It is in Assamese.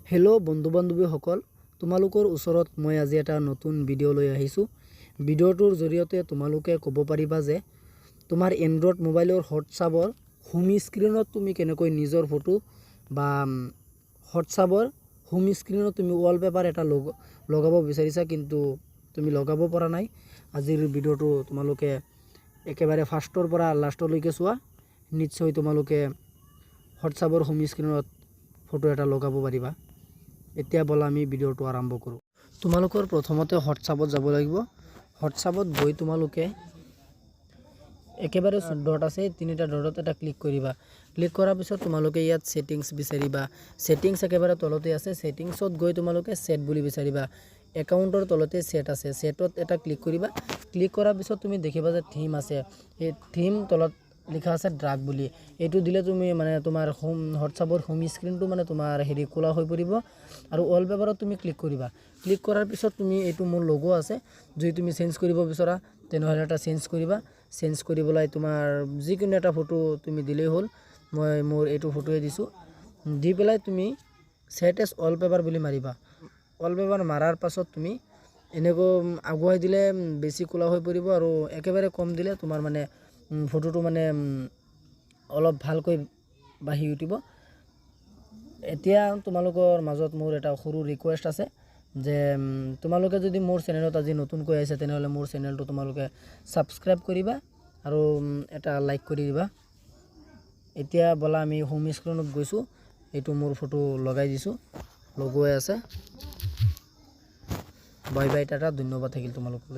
হেল্ল' বন্ধু বান্ধৱীসকল, তোমালোকৰ ওচৰত মই আজি এটা নতুন ভিডিঅ' লৈ আহিছোঁ। ভিডিঅ'টোৰ জৰিয়তে তোমালোকে ক'ব পাৰিবা যে তোমাৰ এণ্ড্ৰইড মোবাইলৰ হোৱাটছআপৰ হোম স্ক্ৰীণত তুমি কেনেকৈ নিজৰ ফটো বা হোৱাটছআপৰ হোম স্ক্ৰীণত তুমি ৱালপেপাৰ এটা লগাব বিচাৰিছা, কিন্তু তুমি লগাব পৰা নাই। আজিৰ ভিডিঅ'টো তোমালোকে একেবাৰে ফাৰ্ষ্টৰ পৰা লাষ্টলৈকে চোৱা। নিশ্চয় তোমালোকে হোৱাটছআপৰ হোম স্ক্ৰীণত ফটো এটা লগাব পাৰিবা। এতিয়া বলা আমি ভিডিঅ'টো আৰম্ভ কৰোঁ। তোমালোকৰ প্ৰথমতে হোৱাটছআপত যাব লাগিব। হোৱাটছআপত গৈ তোমালোকে একেবাৰে ডট আছে, তিনিটা ডটত এটা ক্লিক কৰিবা। ক্লিক কৰাৰ পিছত তোমালোকে ইয়াত ছেটিংছ বিচাৰিবা। ছেটিংছ একেবাৰে তলতে আছে। ছেটিংছত গৈ তোমালোকে ছেট বুলি বিচাৰিবা। একাউণ্টৰ তলতে ছেট আছে, ছেটত এটা ক্লিক কৰিবা। ক্লিক কৰাৰ পিছত তুমি দেখিবা যে থিম আছে। এই থিম তলত লিখা আছে ড্ৰাগ বুলি। এইটো দিলে তুমি মানে তোমাৰ হোৱাটছআপৰ হোম স্ক্ৰীণটো মানে তোমাৰ ক'লা হৈ পৰিব। আৰু ৱালপেপাৰত তুমি ক্লিক কৰিবা। ক্লিক কৰাৰ পিছত তুমি এইটো মোৰ লগো আছে, যদি তুমি চেঞ্জ কৰিব বিচৰা তেনেহ'লে এটা চেঞ্জ কৰিবা। চেঞ্জ কৰিবলৈ তোমাৰ যিকোনো এটা ফটো তুমি দিলেই হ'ল। মই মোৰ এইটো ফটোৱে দিছোঁ। দি পেলাই তুমি ছেট এছ ৱালপেপাৰ বুলি মাৰিবা। ৱালপেপাৰ মাৰাৰ পাছত তুমি এনেকৈ আগুৱাই দিলে বেছি ক'লা হৈ পৰিব, আৰু একেবাৰে কম দিলে তোমাৰ মানে ফটোটো মানে অলপ ভালকৈ বাঢ়ি উঠিব। এতিয়া তোমালোকৰ মাজত মোৰ এটা সৰু ৰিকুৱেষ্ট আছে যে তোমালোকে যদি মোৰ চেনেলত আজি নতুনকৈ আহিছে তেনেহ'লে মোৰ চেনেলটো তোমালোকে ছাবস্ক্ৰাইব কৰিবা আৰু এটা লাইক কৰি দিবা। এতিয়া বলা আমি হোম স্ক্ৰীণত গৈছোঁ। এইটো মোৰ ফটো লগাই দিছোঁ, লগোৱাই আছে। বাই বাই, টাটা, ধন্যবাদ থাকিল তোমালোকক।